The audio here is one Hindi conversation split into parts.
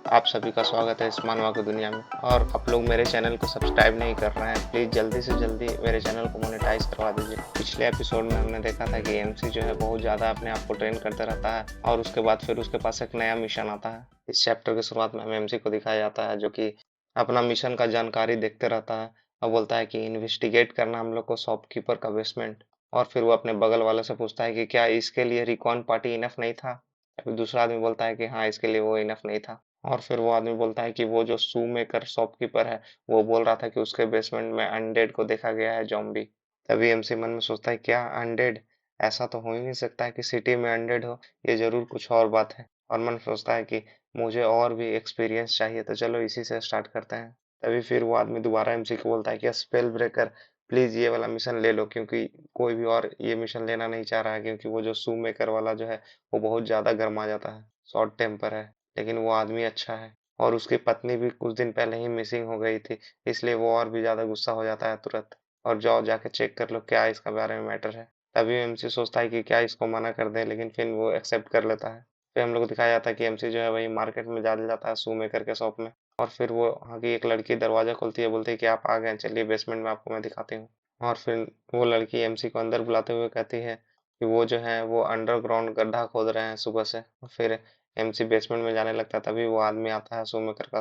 आप सभी का स्वागत है इस मानवा की दुनिया में। और आप लोग मेरे चैनल को सब्सक्राइब नहीं कर रहे हैं, प्लीज़ जल्दी से जल्दी मेरे चैनल को मोनेटाइज करवा दीजिए। पिछले एपिसोड में हमने देखा था कि एमसी जो है बहुत ज़्यादा अपने आप को ट्रेन करते रहता है और उसके बाद फिर उसके पास एक नया मिशन आता है। इस चैप्टर की शुरुआत में हमें एमसी को दिखाया जाता है जो कि अपना मिशन का जानकारी देखते रहता है और बोलता है कि इन्वेस्टिगेट करना हम लोग को शॉपकीपर का बेसमेंट। और फिर वो अपने बगल वाले से पूछता है कि क्या इसके लिए रिकॉन पार्टी इनफ नहीं था। अभी दूसरा आदमी बोलता है कि हाँ, इसके लिए वो इनफ नहीं था। और फिर वो आदमी बोलता है कि वो जो शू मेकर शॉपकीपर है, वो बोल रहा था कि उसके बेसमेंट में अनडेड को देखा गया है, ज़ॉम्बी। तभी एमसी मन में सोचता है, क्या अनडेड? ऐसा तो हो ही नहीं सकता है कि सिटी में अनडेड हो, ये जरूर कुछ और बात है। और मन सोचता है कि मुझे और भी एक्सपीरियंस चाहिए, तो चलो इसी से स्टार्ट करते हैं। तभी फिर वो आदमी दोबारा एमसी को बोलता है कि स्पेल ब्रेकर, प्लीज ये वाला मिशन ले लो, क्योंकि कोई भी और ये मिशन लेना नहीं चाह रहा है, क्योंकि वो जो शू मेकर वाला जो है वो बहुत ज्यादा गर्मा जाता है, शॉर्ट टेम्पर है। लेकिन वो आदमी अच्छा है और उसकी पत्नी भी कुछ दिन पहले ही मिसिंग हो गई थी, इसलिए वो और भी ज्यादा गुस्सा हो जाता है तुरंत। और जाओ जाके चेक कर लो क्या इसका बारे में मैटर है। तभी एमसी सोचता है कि क्या इसको मना कर दे, लेकिन फिर वो एक्सेप्ट कर लेता है। फिर हम लोग को दिखाया जाता है कि एमसी जो है वही मार्केट में जा जाता है शू मेकर के शॉप में। और फिर वो वहाँ की एक लड़की दरवाजा खोलती है, बोलती है कि आप आ गए, चलिए बेसमेंट में आपको मैं दिखाती हूँ। और फिर वो लड़की एमसी को अंदर बुलाते हुए कहती है कि वो जो है वो अंडरग्राउंड गड्ढा खोद रहे हैं सुबह से। फिर एमसी बेसमेंट में जाने लगता है, तभी वो आदमी आता है शूमेकर का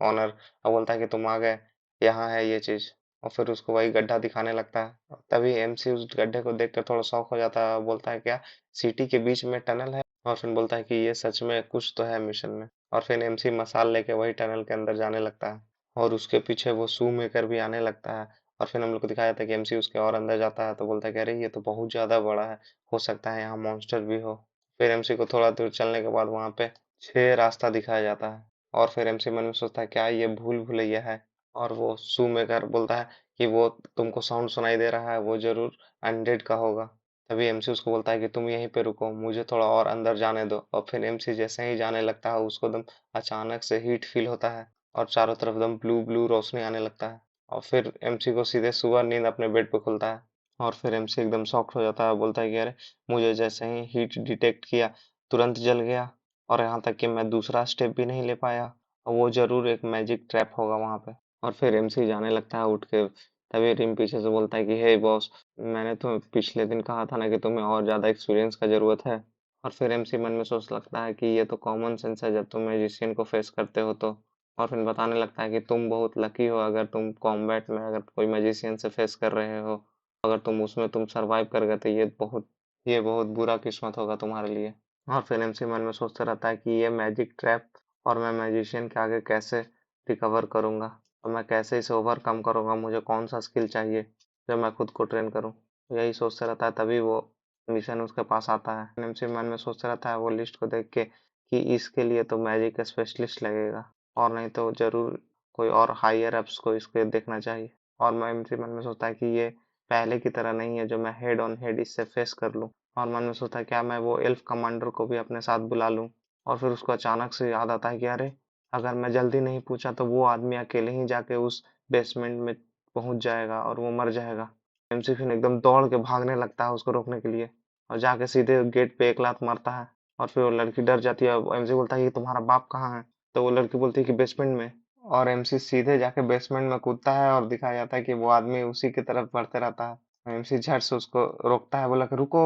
ऑनर, और बोलता है कि तुम आ गए, यहाँ है ये चीज। और फिर उसको वही गड्ढा दिखाने लगता है। और तभी एमसी उस गड्ढे को देखकर थोड़ा शौक हो जाता है और बोलता है, क्या सिटी के बीच में टनल है? और फिर बोलता है कि ये सच में कुछ तो है मिशन में। और फिर एमसी मसाल लेके वही टनल के अंदर जाने लगता है और उसके पीछे वो शू मेकर भी आने लगता है। और फिर हम लोग को दिखाया जाता है कि एमसी उसके और अंदर जाता है तो बोलता है कि अरे ये तो बहुत ज्यादा बड़ा है, हो सकता है यहाँ मॉन्स्टर भी हो। फिर एमसी को थोड़ा दूर चलने के बाद वहां पे 6 रास्ता दिखाया जाता है। और फिर एमसी मन में सोचता है, क्या ये भूल भुलैया है? और वो शू मेकर बोलता है कि वो तुमको साउंड सुनाई दे रहा है, वो जरूर अनडेड का होगा। तभी एमसी उसको बोलता है कि तुम यहीं पे रुको, मुझे थोड़ा और अंदर जाने दो। और फिर एमसी जैसे ही जाने लगता है उसको दम अचानक से हीट फील होता है और चारों तरफ दम ब्लू ब्लू रोशनी आने लगता है। और फिर एमसी को सीधे सुबह नींद अपने बेड पे खुलता है। और फिर एमसी एकदम शॉक्ड हो जाता है, बोलता है कि अरे, मुझे जैसे ही हीट डिटेक्ट किया तुरंत जल गया, और यहाँ तक कि मैं दूसरा स्टेप भी नहीं ले पाया। और वो जरूर एक मैजिक ट्रैप होगा वहां पे। और फिर एमसी जाने लगता है उठ के। तभी रिम पीछे से बोलता है कि हे बॉस, मैंने तो पिछले दिन कहा था ना कि तुम्हें और ज्यादा एक्सपीरियंस का जरूरत है। और फिर एमसी मन में सोच लगता है कि ये तो कॉमन सेंस है जब तुम मैजिशियन को फेस करते हो तो। और फिर बताने लगता है कि तुम बहुत लकी हो अगर तुम कॉम्बैट में अगर कोई मैजिशियन से फेस कर रहे हो। अगर तुम उसमें तुम सरवाइव कर गए तो ये बहुत बुरा किस्मत होगा तुम्हारे लिए। और फिर एमसी मन में सोचता रहता है कि ये मैजिक ट्रैप और मैं मैजिशियन के आगे कैसे रिकवर करूंगा, और मैं कैसे इसे ओवरकम करूंगा, मुझे कौन सा स्किल चाहिए जो मैं खुद को ट्रेन करूं। यही सोचता रहता है, तभी वो मिशन उसके पास आता है। एमसी मन में सोचता रहता है वो लिस्ट को देख के कि इसके लिए तो मैजिक स्पेशलिस्ट लगेगा, और नहीं तो जरूर कोई और हायर अप्स को इसके देखना चाहिए। और मैं एमसी मन में सोचता है कि ये पहले की तरह नहीं है जो मैं हेड ऑन हेड इससे फेस कर लूं। और मन में सोचता है क्या मैं वो एल्फ कमांडर को भी अपने साथ बुला लूं। और फिर उसको अचानक से याद आता है कि अरे, अगर मैं जल्दी नहीं पूछा तो वो आदमी अकेले ही जाके उस बेसमेंट में पहुंच जाएगा और वो मर जाएगा। एमसी फिर एकदम दौड़ के भागने लगता है उसको रोकने के लिए, और जाके सीधे गेट पे एक लात मारता है। और फिर वो लड़की डर जाती है। एमसी बोलता है कि तुम्हारा बाप कहाँ है? तो वो लड़की बोलती है कि बेसमेंट में। और एमसी सीधे जाके बेसमेंट में कूदता है और दिखाया जाता है कि वो आदमी उसी की तरफ बढ़ते रहता है। एमसी झट से उसको रोकता है, बोला कि रुको।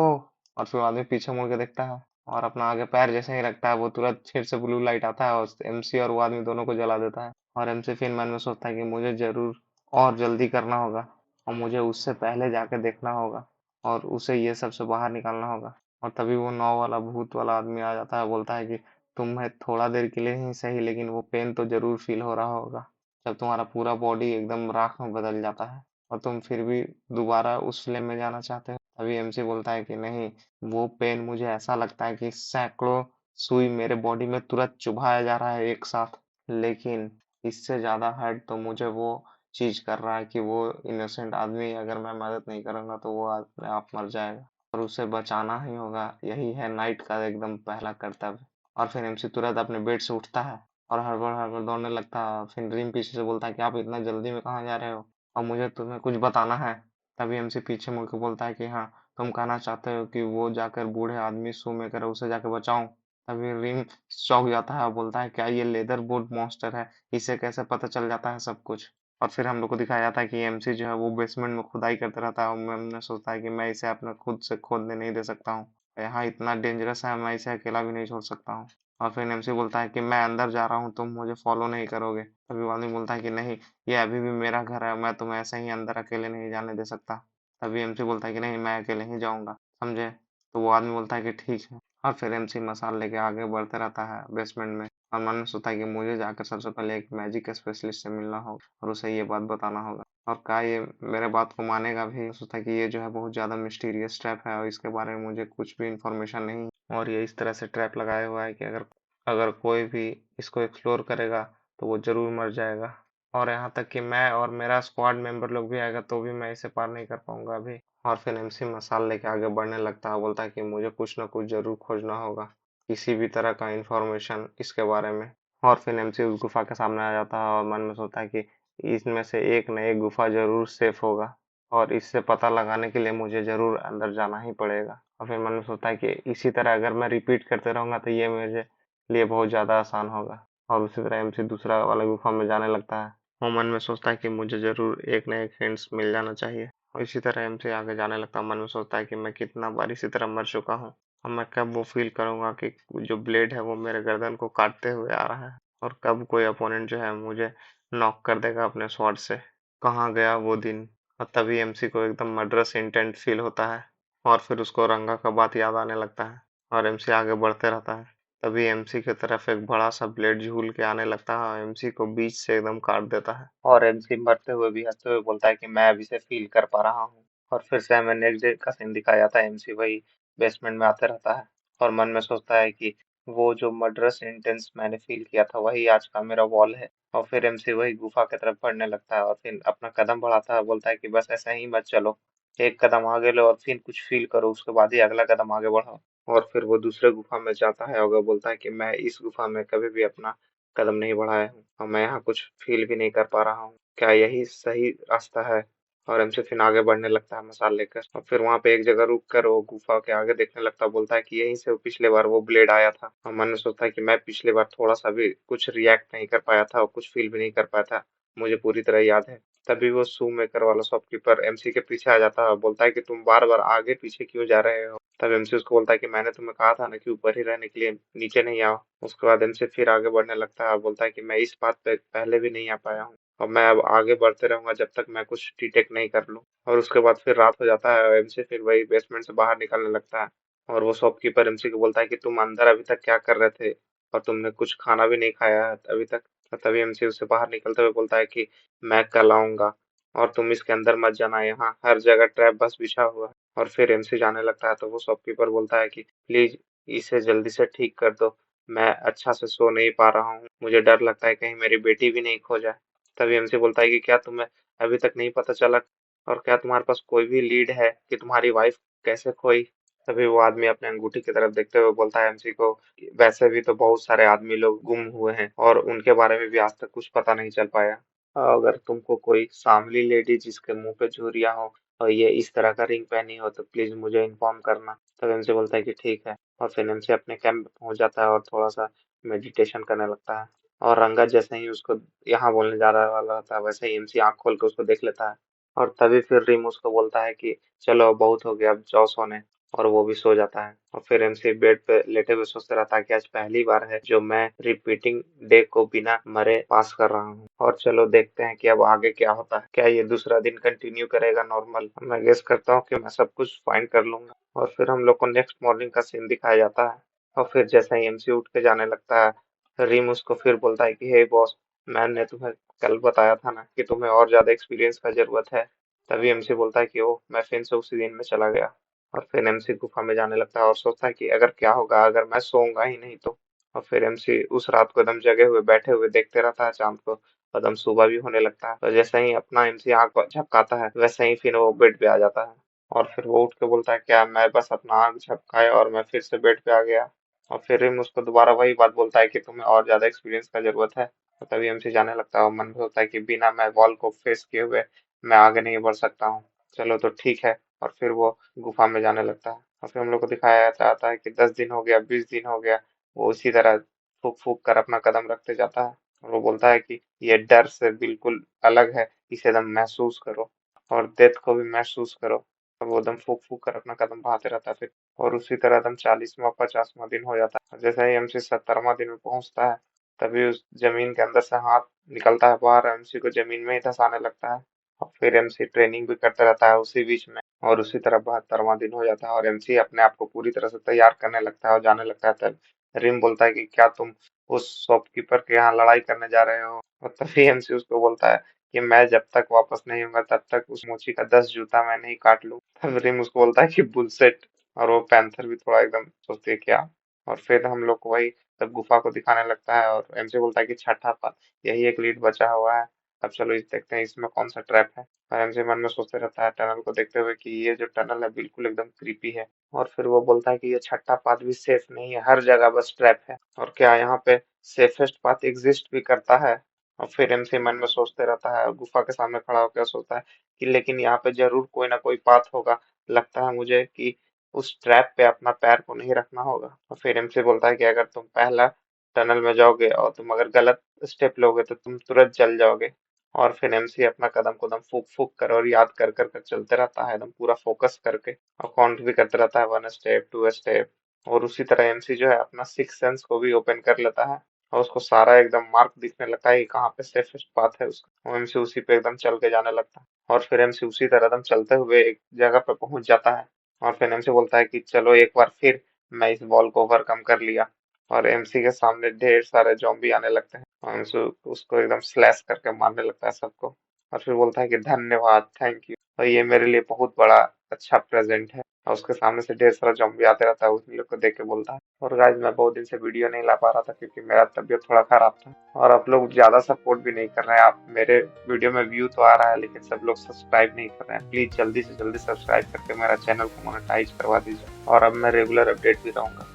और फिर वो आदमी पीछे मुड़ के देखता है और अपना आगे पैर जैसे ही रखता है वो तुरंत फिर से ब्लू लाइट आता है और एमसी और वो आदमी दोनों को जला देता है। और एमसी फिर मन में सोचता है कि मुझे जरूर और जल्दी करना होगा और मुझे उससे पहले जाके देखना होगा और उसे ये सब से बाहर निकालना होगा। और तभी वो 9 वाला भूत वाला आदमी आ जाता है, बोलता है कि तुम्हें थोड़ा देर के लिए ही सही, लेकिन वो पेन तो जरूर फील हो रहा होगा जब तुम्हारा पूरा बॉडी एकदम राख में बदल जाता है और तुम फिर भी दोबारा उस फ्लेम में जाना चाहते हो। तभी एमसी बोलता है कि नहीं, वो पेन मुझे ऐसा लगता है कि सैकड़ों सुई मेरे बॉडी में तुरंत चुभाया जा रहा है एक साथ। लेकिन इससे ज्यादा हर्ट तो मुझे वो चीज कर रहा है कि वो इनोसेंट आदमी, अगर मैं मदद नहीं करूंगा तो वो अपने आप मर जाएगा और उसे बचाना ही होगा। यही है नाइट का एकदम पहला कर्तव्य। और फिर एमसी तुरंत अपने बेड से उठता है और हड़बड़ हड़बड़ दौड़ने लगता है। फिर ड्रीम पीछे से बोलता है कि आप इतना जल्दी में कहाँ जा रहे हो और मुझे तुम्हें कुछ बताना है। तभी एमसी पीछे मुड़ के बोलता है कि हाँ, तुम कहना चाहते हो कि वो जाकर बूढ़े आदमी सू में करे उसे जाके बचाऊं। तभी रिम चौंक जाता है और बोलता है क्या ये लेदर बोर्ड मॉन्स्टर है, इसे कैसे पता चल जाता है सब कुछ। और फिर हम लोग को दिखाया जाता है कि एमसी जो है वो बेसमेंट में खुदाई करता रहता है और मैंने सोचता है कि मैं इसे अपना खुद से खोदने नहीं दे सकता हूँ, यहाँ इतना डेंजरस है, मैं इसे अकेला भी नहीं छोड़ सकता हूँ। और फिर एमसी बोलता है कि मैं अंदर जा रहा हूँ, तुम मुझे फॉलो नहीं करोगे। तभी वो आदमी बोलता है कि नहीं, ये अभी भी मेरा घर है, मैं तुम्हें ऐसे ही अंदर अकेले नहीं जाने दे सकता। तभी एमसी बोलता है कि नहीं, मैं अकेले ही जाऊंगा, समझे। तो वो आदमी बोलता है कि ठीक है। और फिर एमसी मसाल लेके आगे बढ़ते रहता है बेसमेंट में और मन में सोचता है कि मुझे जाकर सबसे पहले एक मैजिक स्पेशलिस्ट से मिलना होगा और उसे ये बात बताना होगा। और क्या ये मेरे बात को मानेगा भी। सोचता है कि ये जो है बहुत ज़्यादा मिस्टीरियस ट्रैप है और इसके बारे में मुझे कुछ भी इंफॉर्मेशन नहीं, और ये इस तरह से ट्रैप लगाया हुआ है कि अगर अगर कोई भी इसको एक्सप्लोर करेगा तो वो ज़रूर मर जाएगा। और यहाँ तक कि मैं और मेरा स्क्वाड मेंबर लोग भी आएगा तो भी मैं इसे पार नहीं कर पाऊंगा अभी। और फिर एमसी मसाल लेके आगे बढ़ने लगता है, बोलता है कि मुझे कुछ ना कुछ जरूर खोजना होगा, किसी भी तरह का इंफॉर्मेशन इसके बारे में। और फिर एमसी उस गुफा के सामने आ जाता है और मन में सोचता है कि इसमें से एक न एक गुफा जरूर सेफ होगा और इससे पता लगाने के लिए मुझे जरूर अंदर जाना ही पड़ेगा। और फिर मन में सोचता है कि इसी तरह अगर मैं रिपीट करते रहूंगा तो ये मेरे लिए बहुत ज्यादा आसान होगा। और उसी तरह एमसी दूसरा वाला गुफा में जाने लगता है। वो मन में सोचता है कि मुझे जरूर एक न एक हिंट्स मिल जाना चाहिए। और इसी तरह एमसी आगे जाने लगता है। मन में सोचता है कि मैं कितना बार इसी तरह मर चुका हूँ और मैं कब वो फील करूंगा कि जो ब्लेड है वो मेरे गर्दन को काटते हुए आ रहा है, और कब कोई अपोनेंट जो है मुझे नॉक कर देगा अपने स्वॉर्ड से। कहाँ गया वो दिन। और तभी एमसी को एकदम मर्डरस इंटेंट फील होता है और फिर उसको रंगा का बात याद आने लगता है और एमसी आगे बढ़ते रहता है। तभी एमसी की तरफ एक बड़ा सा ब्लेड झूल के आने लगता है और एमसी को बीच से एकदम काट देता है। और एमसी मरते हुए भी हंसते हुए बोलता है कि मैं अभी से फील कर पा रहा हूँ। और फिर से हमें नेक्स्ट डे का सीन दिखाया जाता है। एमसी वही बेसमेंट में आते रहता है और मन में सोचता है कि वो जो मर्डरस इंटेंस मैंने फील किया था वही आज का मेरा वॉल है। और फिर एमसी वही गुफा की तरफ बढ़ने लगता है और फिर अपना कदम बढ़ाता है, बोलता है कि बस ऐसे ही मत चलो, एक कदम आगे लो और फिर कुछ फील करो, उसके बाद ही अगला कदम आगे बढ़ाओ। और फिर वो दूसरे गुफा में जाता है और वो बोलता है कि मैं इस गुफा में कभी भी अपना कदम नहीं बढ़ाया हूँ और मैं यहाँ कुछ फील भी नहीं कर पा रहा हूँ, क्या यही सही रास्ता है। और एमसी फिर आगे बढ़ने लगता है मसाल लेकर और फिर वहां पे एक जगह रुक कर वो गुफा के आगे देखने लगता है, बोलता है कि यहीं से पिछले बार वो ब्लेड आया था। और मन में सोचता है कि मैं पिछले बार थोड़ा सा भी कुछ रिएक्ट नहीं कर पाया था और कुछ फील भी नहीं कर पाया था, मुझे पूरी तरह याद है। तभी वो शू मेकर वाला शॉपकीपर एमसी के पीछे आ जाता है और बोलता है कि तुम बार बार आगे पीछे क्यों जा रहे हो। तब एमसी उसको बोलता है कि मैंने तुम्हें कहा था ना कि ऊपर ही रहने के लिए, नीचे नहीं आओ। उसके बाद एमसी फिर आगे बढ़ने लगता है और बोलता है कि मैं इस बात पे पहले भी नहीं आ पाया हूँ और मैं अब आगे बढ़ते रहूंगा जब तक मैं कुछ डिटेक्ट नहीं कर लूँ। और उसके बाद फिर रात हो जाता है और एमसी फिर वही बेसमेंट से बाहर निकलने लगता है और वो शॉपकीपर एमसी को बोलता है कि तुम अंदर अभी तक क्या कर रहे थे और तुमने कुछ खाना भी नहीं खाया है अभी तक। और तभी एमसी उससे बाहर निकलते हुए बोलता है कि मैं कल आऊंगा और तुम इसके अंदर मत जाना, यहाँ हर जगह ट्रैप बस बिछा हुआ है। और फिर एमसी जाने लगता है तो वो शॉपकीपर बोलता है कि प्लीज इसे जल्दी से ठीक कर दो, मैं अच्छा से सो नहीं पा रहा हूँ, मुझे डर लगता है कहीं मेरी बेटी भी नहीं खो जाए। तभी एमसी बोलता है कि क्या तुम्हें अभी तक नहीं पता चला और क्या तुम्हारे पास कोई भी लीड है कि तुम्हारी वाइफ कैसे खोई। तभी वो आदमी अपने अंगूठी की तरफ देखते हुए बोलता है एमसी को कि वैसे भी तो बहुत सारे आदमी लोग गुम हुए हैं और उनके बारे में भी आज तक कुछ पता नहीं चल पाया। अगर तुमको कोई सांवली लेडी जिसके मुंह पे झुर्रियां हो और ये इस तरह का रिंग पहनी हो तो प्लीज मुझे इन्फॉर्म करना। तब एमसी बोलता है कि ठीक है और फिर एमसी अपने कैंप पहुंच जाता है और थोड़ा सा मेडिटेशन करने लगता है। और रंगा जैसे ही उसको यहाँ बोलने जा रहा वाला होता है वैसे ही एमसी आंख खोल के उसको देख लेता है और तभी फिर रिम उसको बोलता है कि चलो अब बहुत हो गया, अब जाओ सोने। और वो भी सो जाता है और फिर एमसी बेड पे लेटे हुए सोचता रहता है कि आज पहली बार है जो मैं रिपीटिंग डे को बिना मरे पास कर रहा हूँ। और चलो देखते हैं कि अब आगे क्या होता है, क्या ये दूसरा दिन कंटिन्यू करेगा नॉर्मल। मैं गेस करता हूँ कि मैं सब कुछ फाइंड कर लूंगा। और फिर हम लोग को नेक्स्ट मॉर्निंग का सीन दिखाया जाता है और फिर जैसे ही एमसी उठ के जाने लगता है रिम उसको फिर बोलता है कि हे बॉस, मैंने तुम्हें कल बताया था ना कि तुम्हें और ज्यादा एक्सपीरियंस का जरूरत है। तभी एमसी बोलता है कि ओह, मैं फिर से उसी दिन में चला गया। और फिर एमसी गुफा में जाने लगता है और सोचता है कि अगर क्या होगा अगर मैं सोऊंगा ही नहीं तो। और फिर एमसी उस रात को एकदम जगे हुए बैठे हुए देखते रहता है चांद को, एकदम सुबह भी होने लगता है और जैसे ही अपना एमसी आंख झपकाता है वैसे ही फिर वो बेड पे आ जाता है। और फिर वो उठ के बोलता है क्या मैं बस अपना आंख झपकाया और मैं फिर से बेड पे आ गया। और फिर रिम उसको दोबारा वही बात बोलता है कि तुम्हें और ज्यादा एक्सपीरियंस का जरूरत है। और तभी एमसी जाने लगता है और मन में होता है कि बिना मैं वॉल को फेस किए हुए मैं आगे नहीं बढ़ सकता हूँ, चलो तो ठीक है। और फिर वो गुफा में जाने लगता है और फिर हम लोग को दिखाया जाता है कि 10 दिन हो गया, 20 दिन हो गया, वो उसी तरह फूक फूक कर अपना कदम रखते जाता है। और वो बोलता है कि ये डर से बिल्कुल अलग है, इसे एकदम महसूस करो और डेथ को भी महसूस करो। और वो एकदम फूक फूक कर अपना कदम बढ़ाते रहता है फिर। और उसी तरह एकदम 40वां 50वां दिन हो जाता है। और जैसे ही एमसी 70वां दिन में पहुंचता है, तभी उस जमीन के अंदर से हाथ निकलता है बाहर, एमसी को जमीन में ही धंसाने लगता है। और फिर एमसी ट्रेनिंग भी करता रहता है उसी बीच में। और उसी तरह 72वां दिन हो जाता है और एमसी अपने आप को पूरी तरह से तैयार करने लगता है और जाने लगता है। तब रिम बोलता है कि क्या तुम उस शॉपकीपर के यहाँ लड़ाई करने जा रहे हो? और तभी एमसी उसको बोलता है कि मैं जब तक वापस नहीं होऊंगा तब तक उस मोची का 10 जूता मैं नहीं काट लूं। तब रिम उसको बोलता है कि बुलसेट। और वो पैंथर भी थोड़ा एकदम सोचती है क्या। और फिर हम लोग को वही तब गुफा को दिखाने लगता है और एमसी बोलता है कि छठा पात, यही एक लीड बचा हुआ है। अब चलो इस देखते हैं इसमें कौन सा ट्रैप है। और एमसी मन में सोचते रहता है टनल को देखते हुए कि ये जो टनल है बिल्कुल एकदम क्रीपी है। और फिर वो बोलता है कि ये छठा पाथ भी सेफ नहीं है, हर जगह बस ट्रैप है। और क्या यहाँ पे सेफेस्ट पाथ एग्जिस्ट भी करता है? और फिर एमसी मन में सोचते रहता है और गुफा के सामने खड़ा होकर सोचता है कि लेकिन यहाँ पे जरूर कोई ना कोई पाथ होगा। लगता है मुझे कि उस ट्रैप पे अपना पैर को नहीं रखना होगा। और फिर एमसी बोलता है कि अगर तुम पहला टनल में जाओगे और तुम अगर गलत स्टेप लोगे तो तुम तुरंत जल जाओगे। और फिर एमसी अपना कदम को दम फूक फूक कर और याद कर कर कर चलते रहता है एकदम पूरा फोकस करके। और काउंट भी करते रहता है 1 स्टेप 2 स्टेप। और उसी तरह एमसी जो है अपना सिक्स सेंस को भी ओपन कर लेता है। और उसको सारा एकदम मार्क दिखने लगता है कि कहाँ पे सेफेस्ट पाथ है उसका। वो एमसी उसी पे एकदम चल के जाने लगता है। और फिर एमसी उसी तरह एकदम चलते हुए एक जगह पे पहुंच जाता है। और फिर एमसी बोलता है कि चलो एक बार फिर मैं इस वॉल को ओवरकम कर लिया। और एमसी के सामने ढेर सारे जॉम्बी आने लगते हैं और एमसी उसको एकदम स्लैश करके मारने लगता है सबको। और फिर बोलता है कि धन्यवाद, थैंक यू, और ये मेरे लिए बहुत बड़ा अच्छा प्रेजेंट है। और उसके सामने से ढेर सारा जॉम्बी आते रहता है, उन लोग को देख के बोलता है। और गाइस मैं बहुत दिन से वीडियो नहीं ला पा रहा था क्योंकि मेरा तबीयत थोड़ा खराब था और आप लोग ज्यादा सपोर्ट भी नहीं कर रहे हैं। आप मेरे वीडियो में व्यू तो आ रहा है लेकिन सब लोग सब्सक्राइब नहीं कर रहे हैं। प्लीज जल्दी से जल्दी सब्सक्राइब करके मेरा चैनल को मोनेटाइज करवा दीजिए और अब मैं रेगुलर अपडेट भी रहूंगा।